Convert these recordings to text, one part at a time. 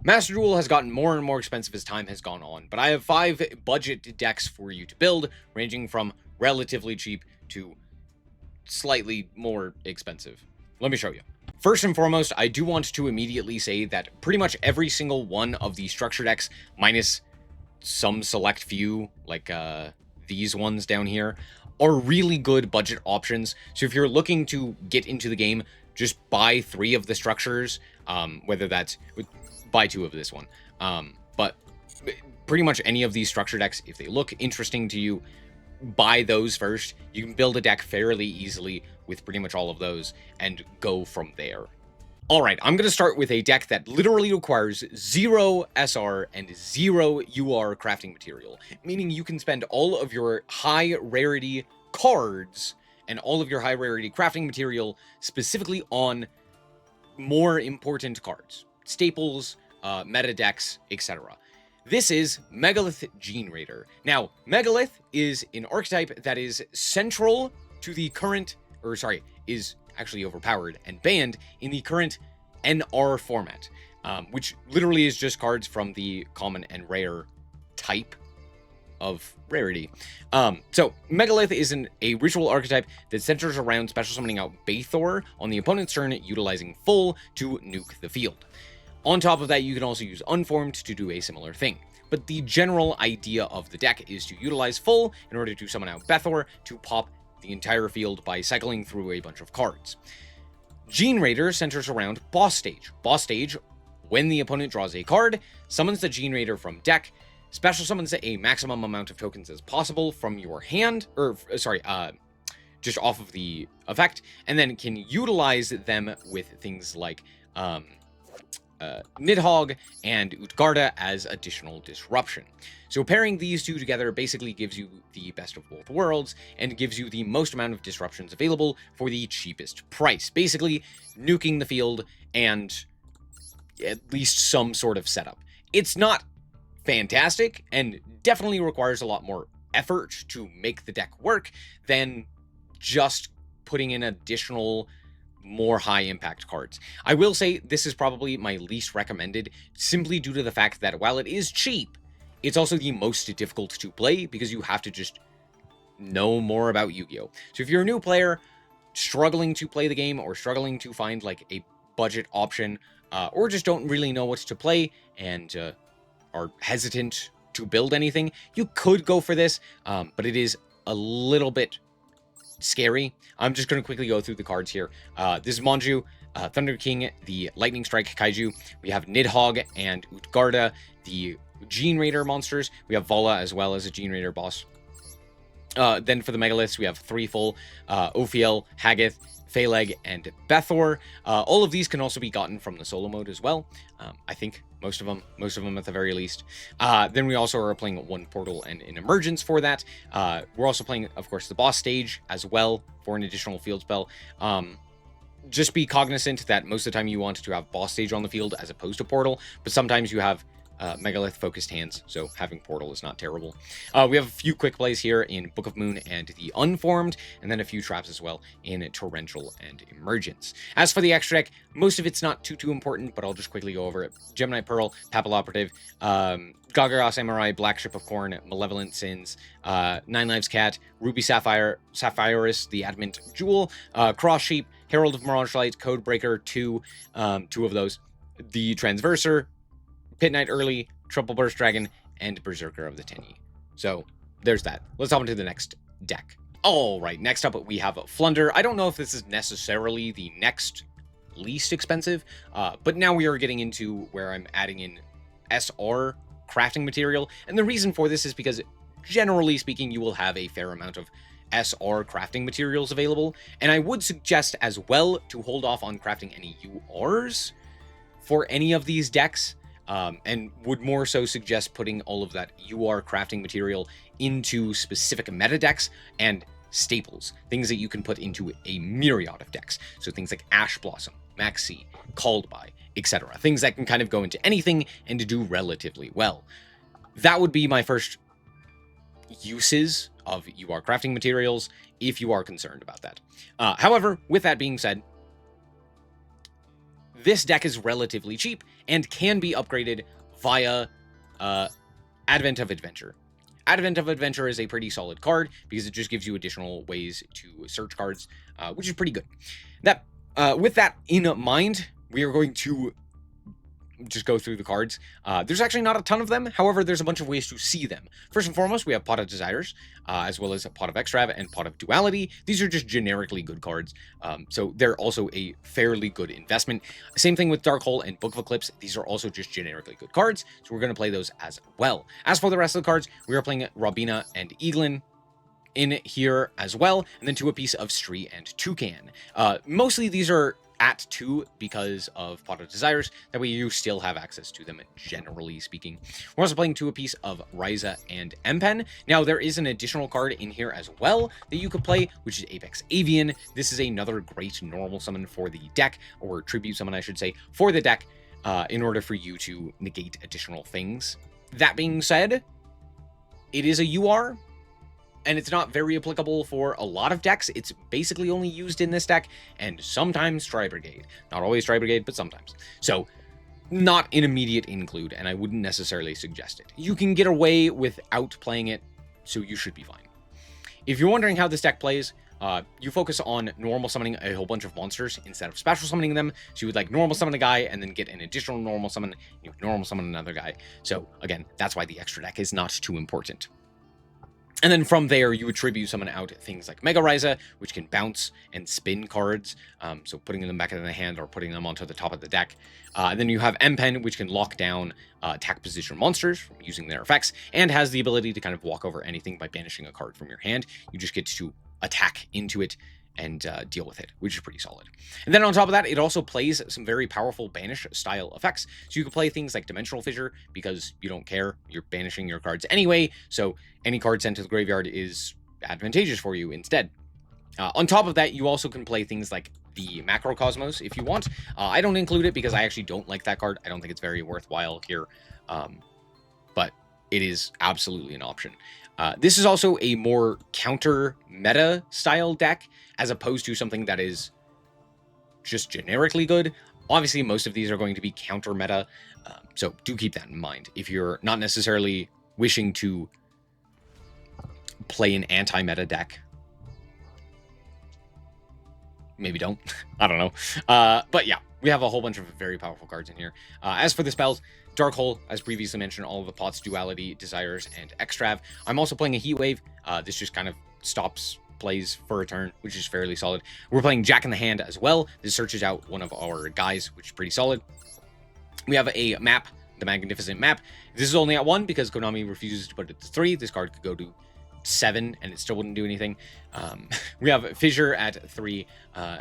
Master Duel has gotten more and more expensive as time has gone on, but I have 5 budget decks for you to build, ranging from relatively cheap to slightly more expensive. Let me show you. First and foremost, I do want to immediately say that pretty much every single one of the structure decks, minus some select few, like these ones down here, are really good budget options. So if you're looking to get into the game, just buy 3 of the structures, whether that's... buy 2 of this one. But pretty much any of these structure decks, if they look interesting to you, buy those first. You can build a deck fairly easily with pretty much all of those and go from there. Alright, I'm going to start with a deck that literally requires 0 SR and 0 UR crafting material, meaning you can spend all of your high rarity cards and all of your high rarity crafting material specifically on more important cards, staples, meta decks, etc. This is Megalith Generaider. Now, Megalith is an archetype that is central to the current, is actually overpowered and banned in the current NR format, which literally is just cards from the common and rare type of rarity. So Megalith is a ritual archetype that centers around special summoning out Bathor on the opponent's turn, utilizing full to nuke the field. On top of that, you can also use Unformed to do a similar thing. But the general idea of the deck is to utilize full in order to summon out Bathor to pop the entire field by cycling through a bunch of cards. Generaider centers around Boss Stage. Boss Stage, when the opponent draws a card, summons the Generaider from deck, special summons a maximum amount of tokens as possible from your hand, just off of the effect, and then can utilize them with things like Nidhogg and Utgarda as additional disruption. So pairing these two together basically gives you the best of both worlds and gives you the most amount of disruptions available for the cheapest price. Basically, nuking the field and at least some sort of setup. It's not fantastic and definitely requires a lot more effort to make the deck work than just putting in additional more high impact cards. I will say this is probably my least recommended simply due to the fact that while it is cheap, it's also the most difficult to play because you have to just know more about Yu-Gi-Oh! So if you're a new player struggling to play the game or struggling to find like a budget option or just don't really know what to play and are hesitant to build anything, you could go for this, but it is a little bit scary. I'm just going to quickly go through the cards here. This is Manju, Thunder King, the Lightning Strike Kaiju. We have Nidhogg and Utgarda, the Generaider monsters. We have Vala as well as a Generaider boss. Then for the Megaliths, we have 3 full, Ophiel, Haggith, Phaleg, and Bathor. All of these can also be gotten from the solo mode as well. I think most of them at the very least. Then we also are playing 1 portal and an emergence for that. We're also playing, of course, the boss stage as well for an additional field spell. Just be cognizant that most of the time you want to have boss stage on the field as opposed to portal, but sometimes you have Megalith focused hands, so having portal is not terrible. We have a few quick plays here in Book of Moon and the Unformed, and then a few traps as well in Torrential and Emergence. As for the extra deck, most of it's not too important, but I'll just quickly go over it. Gemini Pearl, Papal Operative, Gagara Samurai, Black Ship of Corn, Malevolent Sins, Nine Lives Cat, Ruby Sapphirus, the Adamant Jewel, Cross Sheep, Herald of Mirage Light, Codebreaker, 2 of those, the Transverser, Pit Knight Early, Triple Burst Dragon, and Berserker of the Tenyi. So there's that. Let's hop into the next deck. All right, next up we have Flunder. I don't know if this is necessarily the next least expensive, but now we are getting into where I'm adding in SR crafting material. And the reason for this is because, generally speaking, you will have a fair amount of SR crafting materials available. And I would suggest as well to hold off on crafting any URs for any of these decks. And would more so suggest putting all of that UR crafting material into specific meta decks and staples, things that you can put into a myriad of decks. So things like Ash Blossom, Maxi, Called By, etc. Things that can kind of go into anything and to do relatively well. That would be my first uses of UR crafting materials if you are concerned about that. However, with that being said, this deck is relatively cheap and can be upgraded via Advent of Adventure. Advent of Adventure is a pretty solid card because it just gives you additional ways to search cards, which is pretty good. With that in mind, we are going to just go through the cards. There's actually not a ton of them. However, there's a bunch of ways to see them. First and foremost, we have Pot of Desires, as well as Pot of Extrav and Pot of Duality. These are just generically good cards, so they're also a fairly good investment. Same thing with Dark Hole and Book of Eclipse. These are also just generically good cards, so we're going to play those as well. As for the rest of the cards, we are playing Robina and Eaglin in here as well, and then 2 apiece of Stree and Toucan. Mostly these are at 2 because of Pot of Desires. That way you still have access to them, generally speaking. We're also playing 2 apiece of Ryza and Empen. Now, there is an additional card in here as well that you could play, which is Apex Avian. This is another great normal summon for the deck, or tribute summon, I should say, for the deck, in order for you to negate additional things. That being said, it is a UR, and it's not very applicable for a lot of decks. It's basically only used in this deck, and sometimes Tri-Brigade. Not always Tri-Brigade, but sometimes. So, not an immediate include, and I wouldn't necessarily suggest it. You can get away without playing it, so you should be fine. If you're wondering how this deck plays, you focus on normal summoning a whole bunch of monsters instead of special summoning them. So you would like normal summon a guy and then get an additional normal summon. You would normal summon another guy. So again, that's why the extra deck is not too important. And then from there, you attribute summon out things like Mega Ryza, which can bounce and spin cards, so putting them back in the hand or putting them onto the top of the deck. And then you have Empen, which can lock down attack position monsters from using their effects, and has the ability to kind of walk over anything by banishing a card from your hand. You just get to attack into it and deal with it, which is pretty solid. And then on top of that, it also plays some very powerful banish style effects. So you can play things like Dimensional Fissure because you don't care, you're banishing your cards anyway, so any card sent to the graveyard is advantageous for you instead. On top of that, you also can play things like the Macrocosmos if you want. I don't include it because I actually don't like that card. I don't think it's very worthwhile here, but it is absolutely an option. This is also a more counter meta style deck as opposed to something that is just generically good. Obviously, most of these are going to be counter meta, so do keep that in mind. If you're not necessarily wishing to play an anti-meta deck, maybe don't. I don't know. But yeah, we have a whole bunch of very powerful cards in here. As for the spells, Dark Hole, as previously mentioned, all of the pots, Duality, Desires, and Extrav. I'm also playing a Heat Wave. This just kind of stops plays for a turn, which is fairly solid. We're playing Jack in the Hand as well. This searches out one of our guys, which is pretty solid. We have a map, the Magnificent Map. This is only at 1 because Konami refuses to put it to 3. This card could go to 7 and it still wouldn't do anything. We have Fissure at 3,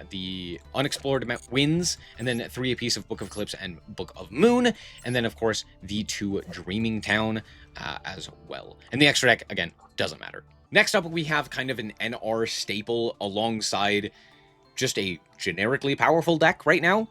the Unexplored Map wins, and then 3 apiece of Book of Eclipse and Book of Moon, and then of course the 2 Dreaming Town as well. And the extra deck, again, doesn't matter. Next up, we have kind of an NR staple alongside just a generically powerful deck right now.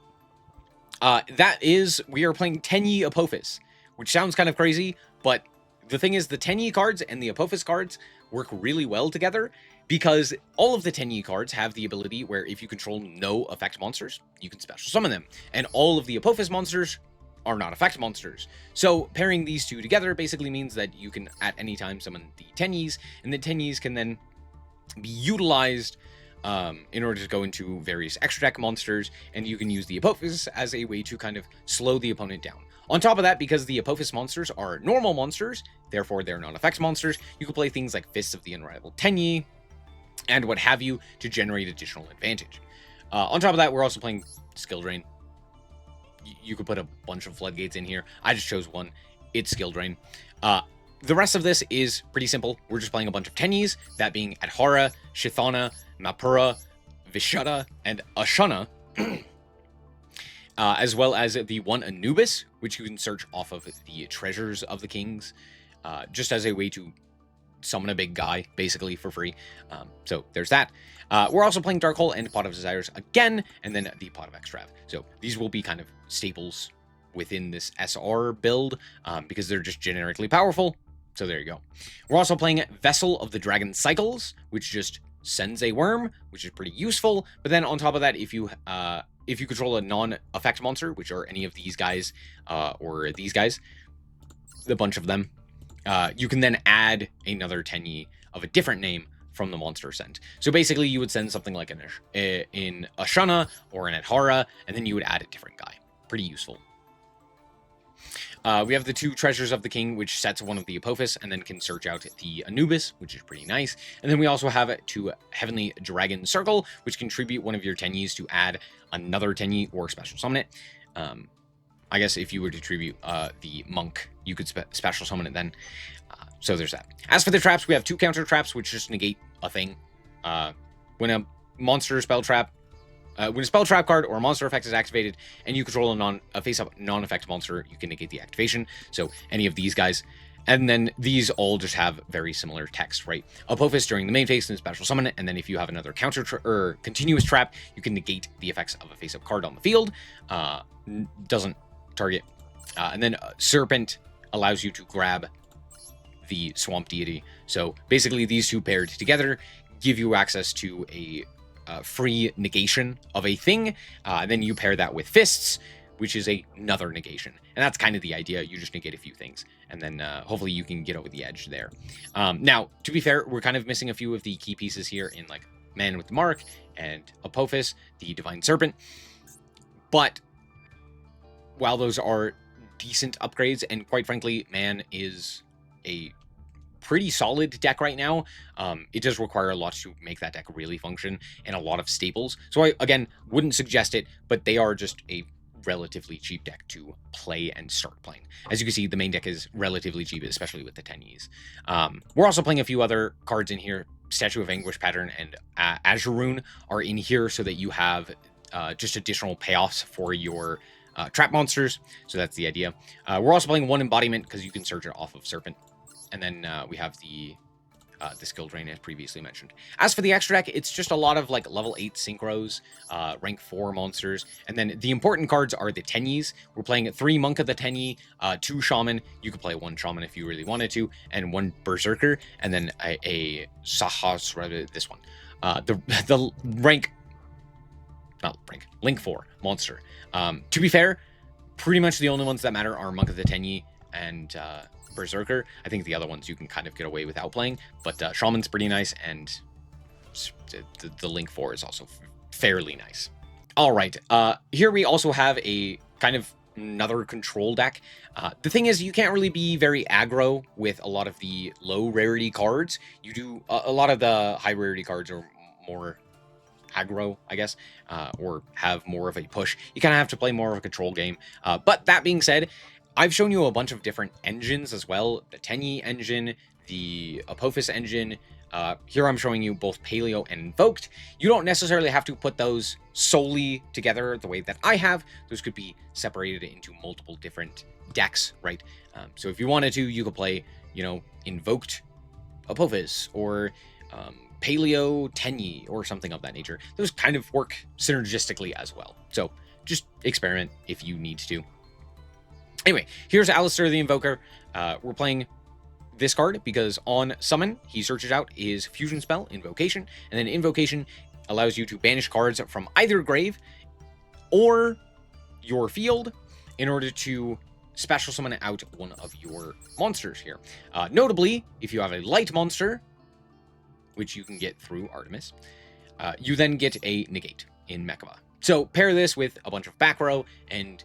That is, we are playing Tenyi Apophis, which sounds kind of crazy, but the thing is, the Tenyi cards and the Apophis cards work really well together because all of the Tenyi cards have the ability where if you control no effect monsters, you can special summon them. And all of the Apophis monsters are not effect monsters. So pairing these two together basically means that you can at any time summon the Tenyis, and the Tenyis can then be utilized in order to go into various extra deck monsters, and you can use the Apophis as a way to kind of slow the opponent down. On top of that, because the Apophis monsters are normal monsters, therefore they're non-effects monsters, you can play things like Fists of the Unrivaled Tenyi, and what have you, to generate additional advantage. On top of that, we're also playing Skill Drain. You could put a bunch of floodgates in here. I just chose one. It's Skill Drain. The rest of this is pretty simple. We're just playing a bunch of Tenyis, that being Adhara, Shithana, Mapura, Vishuddha, and Ashana, as well as the one Anubis, which you can search off of the Treasures of the Kings, just as a way to summon a big guy, basically, for free. So there's that. We're also playing Dark Hole and Pot of Desires again, and then the Pot of Extrav. So these will be kind of staples within this SR build, because they're just generically powerful. So there you go. We're also playing Vessel of the Dragon Cycles, which just sends a worm, which is pretty useful. But then on top of that, if you if you control a non-effect monster, which are any of these guys or these guys, the bunch of them, you can then add another Tenyi of a different name from the monster sent. So basically, you would send something like in Ashana or an Adhara, and then you would add a different guy. Pretty useful. We have the 2 Treasures of the King, which sets one of the Apophis and then can search out the Anubis, which is pretty nice. And then we also have 2 Heavenly Dragon Circle, which contribute one of your Tenyis to add another Tenyi or special summon it. I guess if you were to tribute the Monk, you could special summon it then. So there's that. As for the traps, we have 2 counter traps, which just negate a thing. When a monster spell trap, when a spell trap card or a monster effect is activated and you control a face-up non-effect monster, you can negate the activation. So any of these guys. And then these all just have very similar text, right? Apophis during the main phase and special summon it. And then if you have another counter or continuous trap, you can negate the effects of a face-up card on the field. Doesn't target. And then Serpent allows you to grab the Swamp Deity. So basically these 2 paired together give you access to a free negation of a thing, and then you pair that with Fists, which is another negation. And that's kind of the idea. You just negate a few things, and then hopefully you can get over the edge there. Now, to be fair, we're kind of missing a few of the key pieces here in like Man with the Mark and Apophis, the Divine Serpent. But while those are decent upgrades, and quite frankly, Man is a pretty solid deck right now, it does require a lot to make that deck really function and a lot of staples. So I, again, wouldn't suggest it, but they are just a relatively cheap deck to play and start playing. As you can see, the main deck is relatively cheap, especially with the Tenyis. We're also playing a few other cards in here. Statue of Anguish pattern and Azuroon are in here so that you have just additional payoffs for your trap monsters. So that's the idea. We're also playing 1 embodiment because you can search it off of Serpent. And then we have the skill drain as previously mentioned. As for the extra deck, it's just a lot of like level 8 synchros, rank 4 monsters, and then the important cards are the Tenyis. We're playing 3 Monk of the Tenyi, 2 Shaman. You could play 1 Shaman if you really wanted to, and 1 Berserker, and then a Sahas, this one. The link 4 monster. To be fair, pretty much the only ones that matter are Monk of the Tenyi and Berserker. I think the other ones you can kind of get away without playing, but Shaman's pretty nice, and the Link 4 is also fairly nice. All right, here we also have a kind of another control deck. The thing is, you can't really be very aggro with a lot of the low rarity cards. You do a lot of the high rarity cards are more aggro, I guess, or have more of a push. You kind of have to play more of a control game. But that being said, I've shown you a bunch of different engines as well. The Tenyi engine, the Apophis engine. Here I'm showing you both Paleo and Invoked. You don't necessarily have to put those solely together the way that I have. Those could be separated into multiple different decks, right? So if you wanted to, you could play, you know, Invoked Apophis or Paleo Tenyi or something of that nature. Those kind of work synergistically as well. So just experiment if you need to. Anyway, here's Alistair the Invoker. We're playing this card because on summon, he searches out his fusion spell, Invocation, and then Invocation allows you to banish cards from either grave or your field in order to special summon out one of your monsters here. Notably, if you have a light monster, which you can get through Artemis, you then get a negate in Mechaba. So pair this with a bunch of back row, and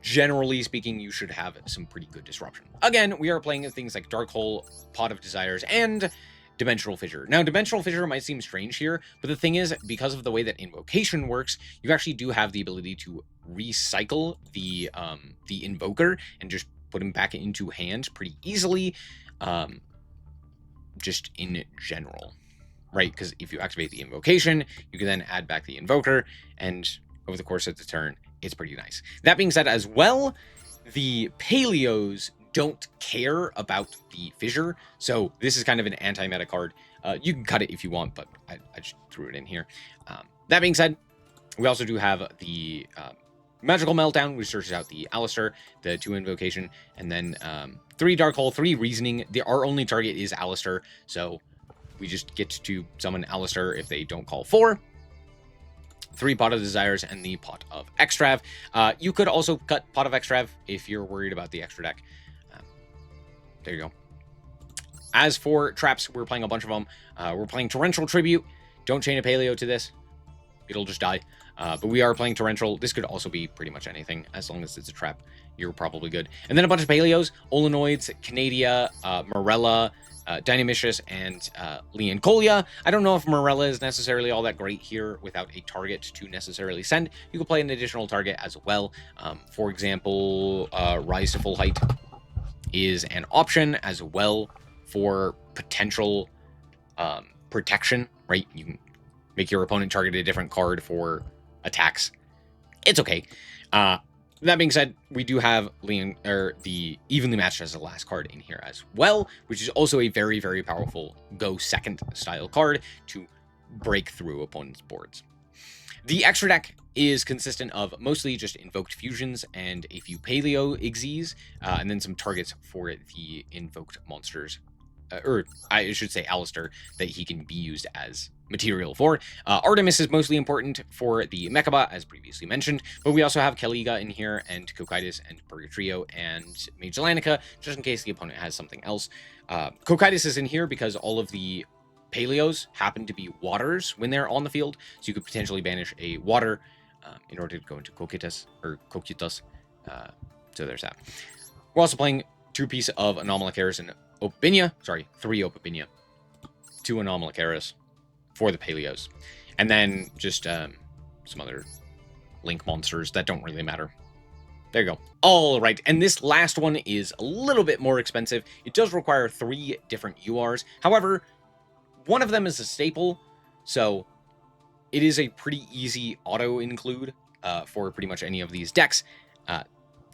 generally speaking, you should have some pretty good disruption. Again, we are playing things like Dark Hole, Pot of Desires, and Dimensional Fissure. Now, Dimensional Fissure might seem strange here, but the thing is, because of the way that Invocation works, you actually do have the ability to recycle the Invoker and just put him back into hand pretty easily, just in general, right? Because if you activate the Invocation, you can then add back the Invoker, and over the course of the turn, it's pretty nice. That being said as well, the Paleos don't care about the Fissure, so this is kind of an anti-meta card. You can cut it if you want, but I just threw it in here. That being said, we also do have the Magical Meltdown, which searches out the Alistair, the 2 Invocation, and then 3 Dark Hole, 3 Reasoning. Our only target is Alistair, so we just get to summon Alistair if they don't call 4. 3 Pot of Desires, and the Pot of Extrav. You could also cut Pot of Extrav if you're worried about the extra deck. There you go. As for traps, we're playing a bunch of them. We're playing Torrential Tribute. Don't chain a Paleo to this. It'll just die. But we are playing Torrential. This could also be pretty much anything. As long as it's a trap, you're probably good. And then a bunch of Paleos. Olenoids, Canadia, Morella, Dynamicius, and Leoncolia. I don't know if Morella is necessarily all that great here without a target to necessarily send. You could play an additional target as well. For example, Rise to Full Height is an option as well for potential protection, right? You can make your opponent target a different card for attacks. It's okay. That being said, we do have the Evenly Matched as the last card in here as well, which is also a very, very powerful go second style card to break through opponents' boards. The extra deck is consistent of mostly just Invoked Fusions and a few Paleozoics, and then some targets for the invoked monsters, or I should say Alistair, that he can be used as material for. Artemis is mostly important for the Mechaba, as previously mentioned, but we also have Kaliga in here, and Cocytus, and Purgatrio, and Mage Atlantica, just in case the opponent has something else. Cocytus is in here because all of the Paleos happen to be waters when they're on the field, so you could potentially banish a water in order to go into Cocytus, or Cocytus. So there's that. We're also playing 2 pieces of Anomalocaris and Opabinia. Sorry, 3 Opabinia, 2 Anomalocaris for the Paleos. And then just some other Link monsters that don't really matter. There you go. All right, and this last one is a little bit more expensive. It does require 3 different URs. However, one of them is a staple, so it is a pretty easy auto-include for pretty much any of these decks,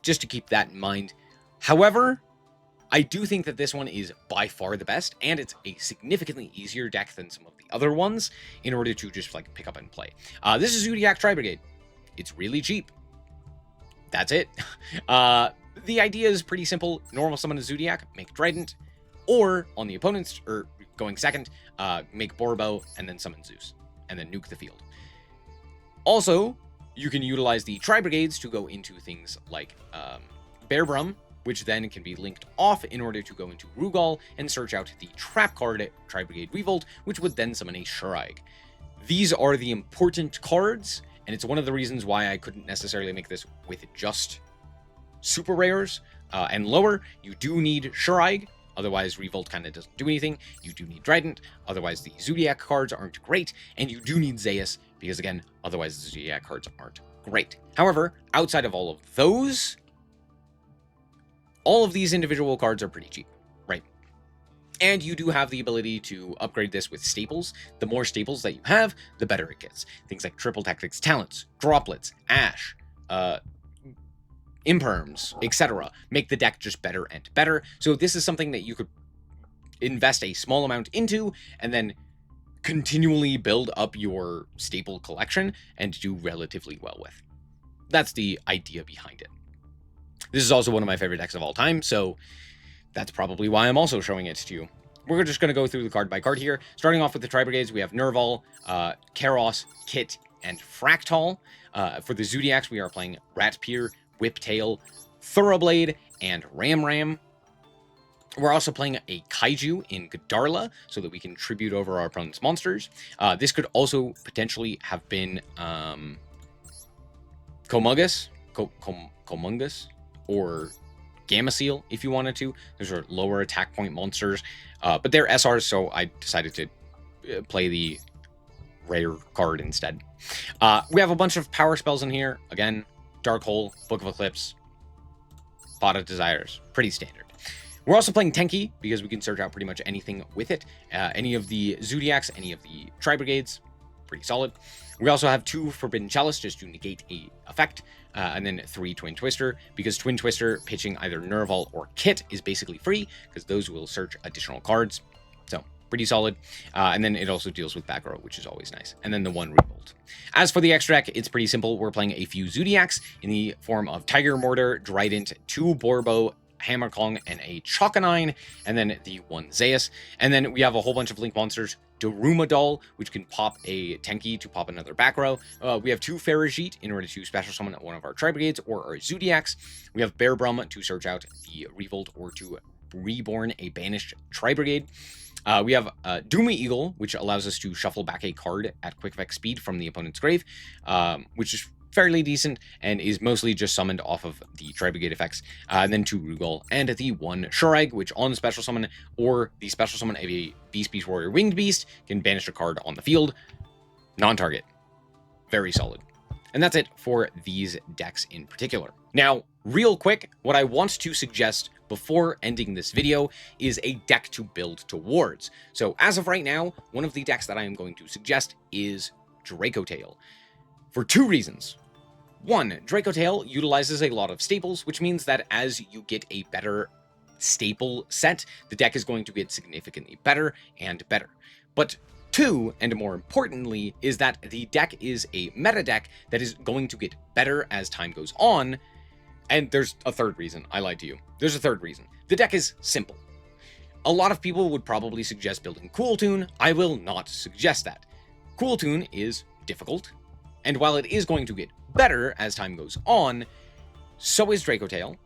just to keep that in mind. However, I do think that this one is by far the best, and it's a significantly easier deck than some of the other ones in order to just like pick up and play. This is Zoodiac Tri-Brigade. It's really cheap. That's it. The idea is pretty simple. Normal summon a Zoodiac, make Trident, or on the opponent's, or going second, make Borbo, and then summon Zeus, and then nuke the field. Also, you can utilize the Tri-Brigades to go into things like Bearbrum, which then can be linked off in order to go into Rugal and search out the trap card Tri-Brigade Revolt, which would then summon a Shuraig. These are the important cards, and it's one of the reasons why I couldn't necessarily make this with just super rares and lower. You do need Shuraig, otherwise Revolt kind of doesn't do anything. You do need Trident, otherwise the Zoodiac cards aren't great, and you do need Zeus, because again, otherwise the Zoodiac cards aren't great. However, outside of all of those, all of these individual cards are pretty cheap, right? And you do have the ability to upgrade this with staples. The more staples that you have, the better it gets. Things like Triple Tactics Talents, Droplets, Ash, Imperms, etc. make the deck just better and better. So this is something that you could invest a small amount into and then continually build up your staple collection and do relatively well with. That's the idea behind it. This is also one of my favorite decks of all time, so that's probably why I'm also showing it to you. We're just going to go through the card by card here. Starting off with the Tri-Brigades, we have Nerval, Karos, Kit, and Fractal. For the Zoodiacs, we are playing Ratpier, Whiptail, Thoroughblade, and Ram. We're also playing a Kaiju in Gdarla, so that we can tribute over our opponent's monsters. This could also potentially have been Komungus, or Gamma-Seal, if you wanted to. Those are lower attack point monsters, but they're SRs, so I decided to play the rare card instead. We have a bunch of power spells in here. Again, Dark Hole, Book of Eclipse, Pot of Desires. Pretty standard. We're also playing Tenki, because we can search out pretty much anything with it. Any of the Zoodiacs, any of the Tri-Brigades. Pretty solid. We also have 2 Forbidden Chalice, just to negate a effect. And then 3 Twin Twister, because Twin Twister pitching either Nerval or Kit is basically free, because those will search additional cards. So, pretty solid. And then it also deals with back row, which is always nice. And then the 1 Revolt. As for the extra deck, it's pretty simple. We're playing a few Zoodiacs in the form of Tiger Mortar, Trident, 2 Borbo, Hammerkong, and a Chokanine, and then the one Zeus. And then we have a whole bunch of Link monsters. Darumadol, which can pop a Tenki to pop another back row. We have 2 Ferrigite in order to special summon one of our Tri-Brigades or our Zoodiacs. We have Bearbrum to search out the Revolt or to reborn a banished Tri-Brigade. We have Doomy Eagle, which allows us to shuffle back a card at quick effect speed from the opponent's grave, which is fairly decent and is mostly just summoned off of the Tri-Brigade effects. And then 2 Rugal and the 1 Shurag, which on special summon or the special summon of a Beast Warrior Winged Beast can banish a card on the field. Non-target. Very solid. And that's it for these decks in particular. Now, real quick, what I want to suggest before ending this video is a deck to build towards. So as of right now, one of the decks that I am going to suggest is Dracotail. For 2 reasons. 1, Dracotail utilizes a lot of staples, which means that as you get a better staple set, the deck is going to get significantly better and better. But 2, and more importantly, is that the deck is a meta deck that is going to get better as time goes on. And there's a 3rd reason. I lied to you. There's a 3rd reason. The deck is simple. A lot of people would probably suggest building Cool Tune. I will not suggest that. Cool Tune is difficult, and while it is going to get better as time goes on, so is Dracotail.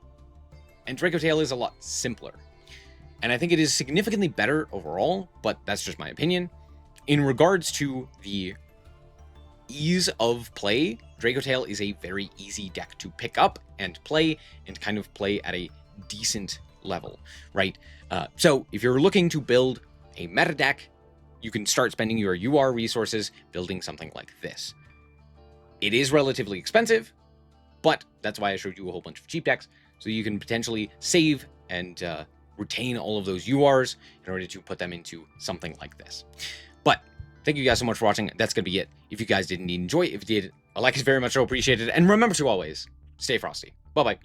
And Dracotail is a lot simpler. And I think it is significantly better overall, but that's just my opinion. In regards to the ease of play, Dracotail is a very easy deck to pick up and play kind of play at a decent level, right? So if you're looking to build a meta deck, you can start spending your UR resources building something like this. It is relatively expensive, but that's why I showed you a whole bunch of cheap decks, so you can potentially save and retain all of those URs in order to put them into something like this. But thank you guys so much for watching. That's going to be it. If you guys did indeed enjoy, if you did, a like is very much so appreciated. And remember to always stay frosty. Bye-bye.